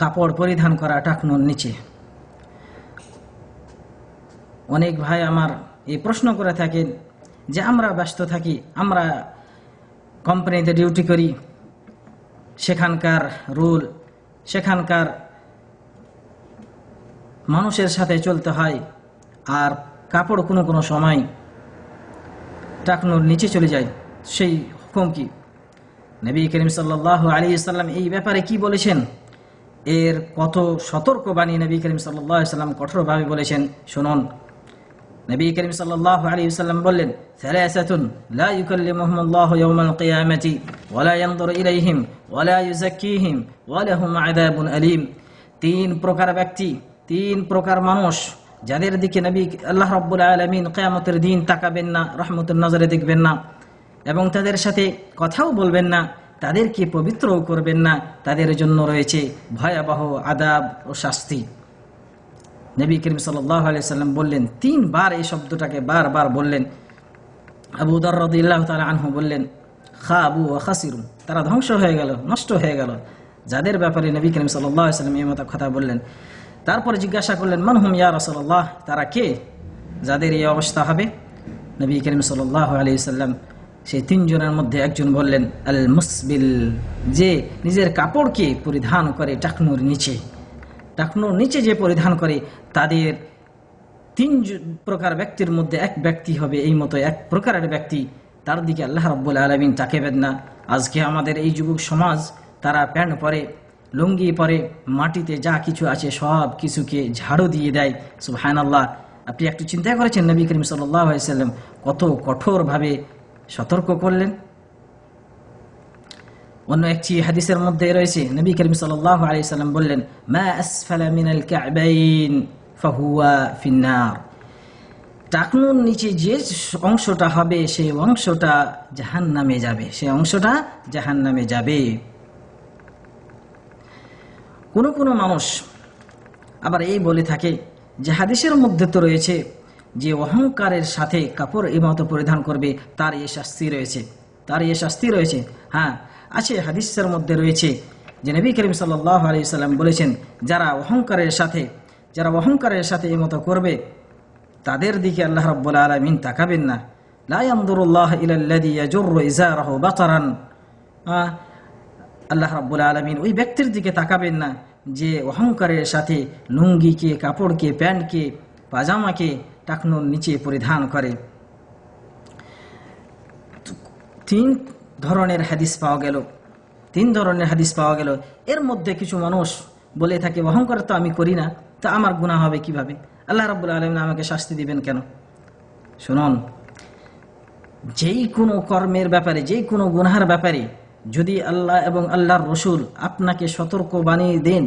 কাপড় পরিধান করা টাকনুর নিচে। অনেক ভাই আমার এই প্রশ্ন করে থাকেন যে আমরা ব্যস্ত থাকি, আমরা কোম্পানিতে ডিউটি করি, সেখানকার রুল, সেখানকার মানুষের সাথে চলতে হয়, আর কাপড় কোনো কোনো সময় টাকনুর নিচে চলে যায়, সেই হুকুম কি? নবী করিম সাল্লাল্লাহু আলাইহি ওয়াসাল্লাম এই ব্যাপারে কি বলেছেন, এর কত সতর্কবাণী নবী করিম সাল্লাল্লাহু আলাইহি ওয়াসাল্লাম কঠোরভাবে বলেছেন, শুনুন। নবী করিম সাল্লাল্লাহু আলাইহি ওয়াসাল্লাম বললেন, সালাসাতুন লা ইউকাল্লিমুহুমুল্লাহু ইয়াওমাল কিয়ামাতি ওয়া লা ইয়ানজুরু ইলাইহিম ওয়া লা ইউযাক্কিহিম ওয়া লাহুম আযাবুন আলীম। তিন প্রকার ব্যক্তি, তিন প্রকার মানুষ যাদের দিকে নবী আল্লাহ রাব্বুল আলামিন কিয়ামতের দিন তাকাবেন না, রহমতের নজরে দেখবেন না, এবং তাদের সাথে কথাও বলবেন না, তাদেরকে পবিত্রও করবেন না, তাদের জন্য রয়েছে ভয়াবহ আযাব ও শাস্তি। নবী করিম সাল্লাল্লাহু আলাইহি ওয়াসাল্লাম বললেন, তিনবার এই শব্দটাকে বারবার বললেন। আবু যর রাদিয়াল্লাহু তাআলা আনহু বললেন, খাবু ওয়া খাসিরু, তারা ধ্বংস হয়ে গেল, নষ্ট হয়ে গেল, যাদের ব্যাপারে নবী করিম সাল্লাল্লাহু আলাইহি ওয়াসাল্লাম এই মত কথা বললেন। তারপরে জিজ্ঞাসা করলেন, মান হুম ইয়া রাসূলুল্লাহ, তারা কে যাদের এই অবস্থা হবে? নবী করিম সাল্লাল্লাহু আলাইহি ওয়াসাল্লাম সেই তিনজনের মধ্যে একজন বললেন, আল মুসবিল, যে নিজের কাপড়কে পরিধান করে টাকনুর নিচে, টাকনুর নিচে যে পরিধান করে, তাদের তিন প্রকার ব্যক্তির মধ্যে এক ব্যক্তি হবে এই মতো এক প্রকারের ব্যক্তি, তার দিকে আল্লাহ রাব্বুল আলামিন তাকাবেন না। আজকে আমাদের এই যুবক সমাজ, তারা প্যান্ট পরে, লুঙ্গি পরে, মাটিতে যা কিছু আছে সব কিছুকে ঝাড়ু দিয়ে দেয়। সুবহানাল্লাহ। আপনি একটু চিন্তা করেছেন নবী করিম সাল্লাল্লাহু আলাইহি ওয়াসাল্লাম কত কঠোরভাবে সতর্ক করলেন? অন্য একটি হাদিসের মধ্যে রয়েছে, নবী করিম সাল্লাল্লাহু আলাইহি ওয়াসাল্লাম বললেন, মা আসফালা মিনাল কা'বাইন ফাহুয়া ফিন্নার, টাকনুর নিচে যে অংশটা হবে সেই অংশটা জাহান্নামে যাবে, সেই অংশটা জাহান্নামে যাবে। কোন কোন মানুষ আবার এই বলে থাকে যে হাদিসের মধ্যে তো রয়েছে যে অহংকারের সাথে কাপড় এই মতো পরিধান করবে তার এই শাস্তি রয়েছে, তার এই শাস্তি রয়েছে। হ্যাঁ আছে, হাদিসের মধ্যে রয়েছে যে নবী করিম সাল্লাল্লাহু আলাইহি ওয়াসাল্লাম বলেছেন, যারা অহংকারের সাথে এই মতো করবে তাদের দিকে আল্লাহ রাব্বুল আলামিন তাকাবেন না। লা ইয়ানজুরুল্লাহু ইলাল্লাযী ইয়াজুররু ইজারাহু বাতারান, আল্লাহ রাব্বুল আলামিন ওই ব্যক্তির দিকে তাকাবেন না যে অহংকারের সাথে লুঙ্গিকে, কাপড়কে, প্যান্টকে, পাজামাকে টাকনুর নিচে পরিধান করে। তিন ধরনের হাদিস পাওয়া গেল। এর মধ্যে কিছু মানুষ বলে থাকে, অহংকার তো আমি করি না, তা আমার গুনাহ হবে কিভাবে? আল্লাহ রাব্বুল আলামিন আমাকে শাস্তি দিবেন কেন? শুনুন, যেই কোনো কর্মের ব্যাপারে, যেই কোনো গুনাহের ব্যাপারে যদি আল্লাহ এবং আল্লাহর রসুল আপনাকে সতর্ক বানিয়ে দেন,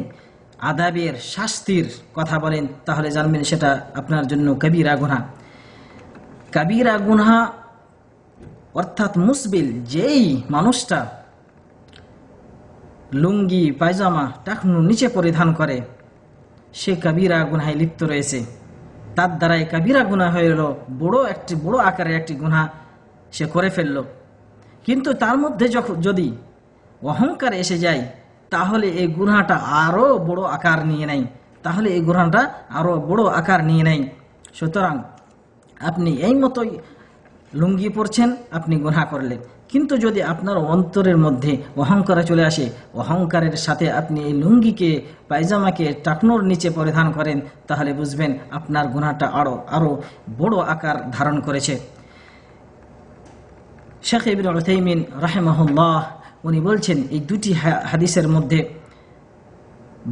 আযাবের শাস্তির কথা বলেন, তাহলে জানবেন সেটা আপনার জন্য কবিরা গুনাহ। কবিরা গুনাহ অর্থাৎ মুসবিল, যেই মানুষটা লুঙ্গি, পায়জামা, টাকনুর নিচে পরিধান করে, সে কবিরা গুনাহে লিপ্ত রয়েছে। তার দ্বারাই কবিরা গুনাহ হয়ে গেল, বড় আকারের একটি গুনাহ সে করে ফেলল। কিন্তু তার মধ্যে যদি অহংকার এসে যায়, তাহলে এই গুনাহটা আরো বড় আকার নিয়ে নেয়। সুতরাং আপনি এই মতোই লুঙ্গি পরছেন, আপনি গুনাহ করলেন। কিন্তু যদি আপনার অন্তরের মধ্যে অহংকার চলে আসে, অহংকারের সাথে আপনি এই লুঙ্গিকে, পায়জামাকে টাকনুর নিচে পরিধান করেন, তাহলে বুঝবেন আপনার গুনাহটা আরো বড় আকার ধারণ করেছে। শেখ ইবনে উথাইমিন রাহিমাহুল্লাহ উনি বলছেন, এই দুটি হাদিসের মধ্যে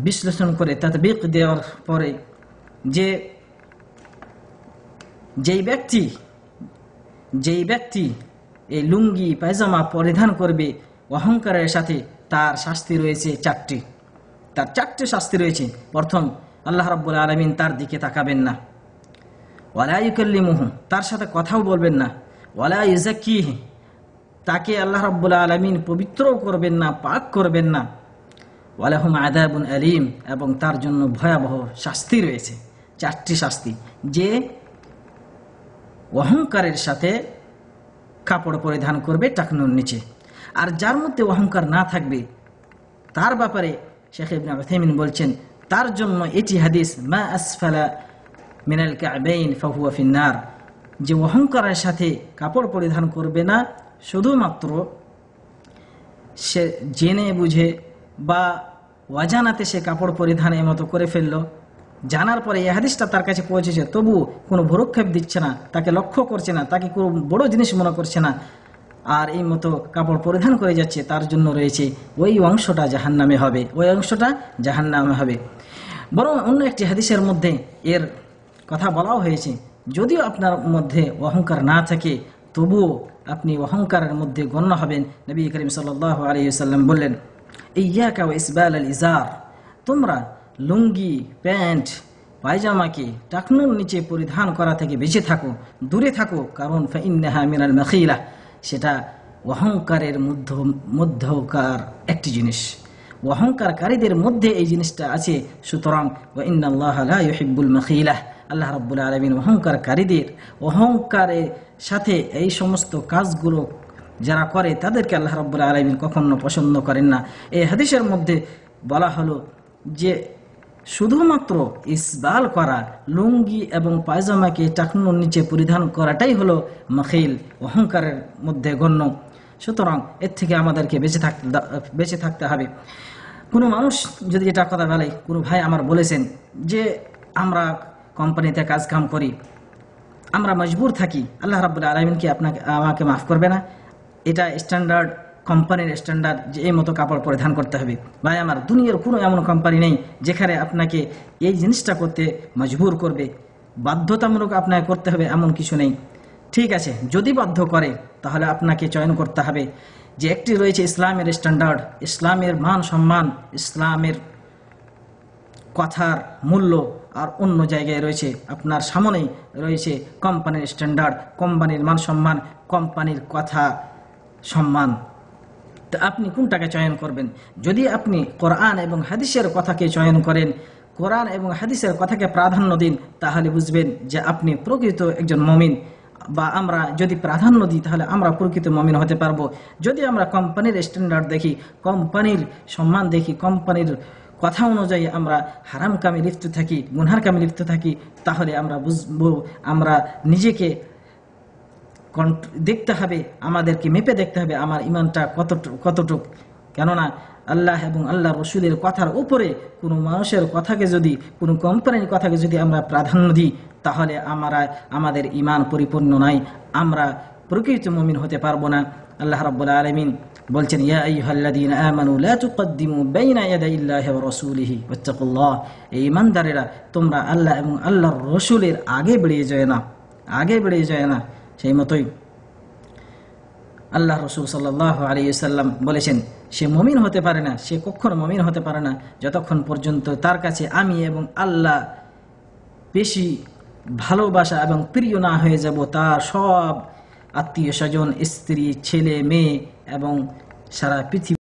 বিশ্লেষণ করে তাতবিক দেওয়ার পরে, যে যেই ব্যক্তি এই লুঙ্গি, পায়জামা পরিধান করবে অহংকারের সাথে, তার শাস্তি রয়েছে চারটি। তার চারটি শাস্তি রয়েছে। প্রথম, আল্লাহ রাব্বুল আলামিন তার দিকে তাকাবেন না। ওয়ালা ইউকাল্লিমুহু, তার সাথে কথাও বলবেন না। ওয়ালা ইউযাক্কিহি, তাকে আল্লাহ রাব্বুল আলামিন পবিত্র করবেন না, পাক করবেন না। ওয়ালাহুম আযাবুন আলীম, এবং তার জন্য ভয়াবহ শাস্তি রয়েছে। চারটি শাস্তি। যে অহংকারের সাথে কাপড় পরিধান করবে টাকনুর নিচে, আর যার মধ্যে অহংকার না থাকবে, তার ব্যাপারে শেখ ইবনে উথাইমিন বলছেন তার জন্য এটি হাদিস মা আসফালা মিনাল কা'বাইন ফাহুয়া ফিন্নার, যে অহংকারের সাথে কাপড় পরিধান করবে না, শুধুমাত্র সে জেনে বুঝে বা অজানাতে সে কাপড় পরিধান মতো করে ফেললো, জানার পরে এই হাদিসটা তার কাছে পৌঁছেছে তবু কোনো ভ্রুক্ষেপ দিচ্ছে না, তাকে লক্ষ্য করছে না, তাকে কোনো বড় জিনিস মনে করছে না, আর এই মতো কাপড় পরিধান করে যাচ্ছে, তার জন্য রয়েছে ওই অংশটা জাহান্নামে হবে, ওই অংশটা জাহান্নামে হবে। বরং অন্য একটি হাদিসের মধ্যে এর কথা বলাও হয়েছে, যদিও আপনার মধ্যে অহংকার না থাকে তবুও আপনি অহংকারের মধ্যে গণ্য হবেন। নবী করিম সাল্লাল্লাহু আলাইহি ওয়াসাল্লাম বললেন ইয়াকা ওয়া ইসবাল আল ইজার, তোমরা লুঙ্গি প্যান্ট পায়জামাকে টাকনুর নিচে পরিধান করা থেকে বেঁচে থাকো, দূরে থাকো, কারণ ফাইন্নাহা মিনাল মাখিলা, সেটা অহংকারের মধ্যকার একটি জিনিস, অহংকারকারীদের মধ্যে এই জিনিসটা আছে। সুতরাং ওয়া ইন্নাল্লাহা লা ইউহিব্বুল মাখিলা, আল্লাহ রাব্বুল আলামিন অহংকারকারীদের, অহংকারের সাথে এই সমস্ত কাজগুলো যারা করে তাদেরকে আল্লাহ রাব্বুল আলামিন কখনো পছন্দ করেন না। এই হাদিসের মধ্যে বলা হলো যে শুধুমাত্র ইসবাল করা, লুঙ্গি এবং পায়জামাকে টাকনুর নিচে পরিধান করাটাই হলো মাখিল, অহংকারের মধ্যে গণ্য। সুতরাং এর থেকে আমাদেরকে বেঁচে থাকতে হবে। কোনো মানুষ যদি এটা কথা বলে, কোনো ভাই আমার বলেছেন যে আমরা কোম্পানিতে কাজ কাম করি, আমরা মজবুর থাকি, আল্লাহ রাব্বুল আলামিন কি আমাকে মাফ করবে না? এটা স্ট্যান্ডার্ড, কোম্পানির স্ট্যান্ডার্ড যে এই মতো কাপড় পরিধান করতে হবে। ভাই আমার, দুনিয়ার কোনো এমন কোম্পানি নেই যেখানে আপনাকে এই জিনিসটা করতে মজবুর করবে, বাধ্যতামূলক আপনাকে করতে হবে এমন কিছু নেই। ঠিক আছে, যদি বাধ্য করে তাহলে আপনাকে চয়ন করতে হবে যে একটি রয়েছে ইসলামের স্ট্যান্ডার্ড, ইসলামের মান সম্মান, ইসলামের কথার মূল্য, আর অন্য জায়গায় রয়েছে আপনার সামনেই রয়েছে কোম্পানির স্ট্যান্ডার্ড, কোম্পানির মান সম্মান, কোম্পানির কথা সম্মান। তো আপনি কোনটাকে চয়ন করবেন? যদি আপনি কোরআন এবং হাদিসের কথাকে চয়ন করেন, কোরআন এবং হাদিসের কথাকে প্রাধান্য দিন, তাহলে বুঝবেন যে আপনি প্রকৃত একজন মুমিন। বা আমরা যদি প্রাধান্য দিই তাহলে আমরা প্রকৃত মুমিন হতে পারবো। যদি আমরা কোম্পানির স্ট্যান্ডার্ড দেখি, কোম্পানির সম্মান দেখি, কোম্পানির কথা অনুযায়ী আমরা হারাম কামে লিপ্ত থাকি, গুনহার কামে লিপ্ত থাকি, তাহলে আমরা বুঝবো, আমরা নিজেকে দেখতে হবে, আমাদেরকে মেপে দেখতে হবে আমার ইমানটা কতটুক। কেননা আল্লাহ এবং আল্লাহ রসুলের কথার উপরে কোনো মানুষের কথাকে যদি, কোনো কোম্পানির কথাকে যদি আমরা প্রাধান্য দিই, তাহলে আমাদের ইমান পরিপূর্ণ নাই, আমরা প্রকৃত মুমিন হতে পারবো না। আল্লাহ রাব্বুল আলামিন বলছেন ইয়া আইয়ুহাল্লাযীনা আমানু লা তুকদ্দিমু বাইনা ইয়াদাইল্লাহি ওয়া রাসূলিহি ওয়াত্তাকুল্লাহ, এই ঈমানদারেরা তোমরা আল্লাহ এবং আল্লাহর রসুলের আগে বেরিয়ে যায় না। সেই মতোই আল্লাহ রসুল সাল্লাল্লাহু আলাইহি ওয়াসাল্লাম বলেছেন সে মুমিন হতে পারে না, সে কখনো মুমিন হতে পারে না যতক্ষণ পর্যন্ত তার কাছে আমি এবং আল্লাহ বেশি ভালোবাসা এবং প্রিয় না হয়ে যাব, তার সব আত্মীয় স্বজন, স্ত্রী, ছেলে, মেয়ে এবং সারা পৃথিবী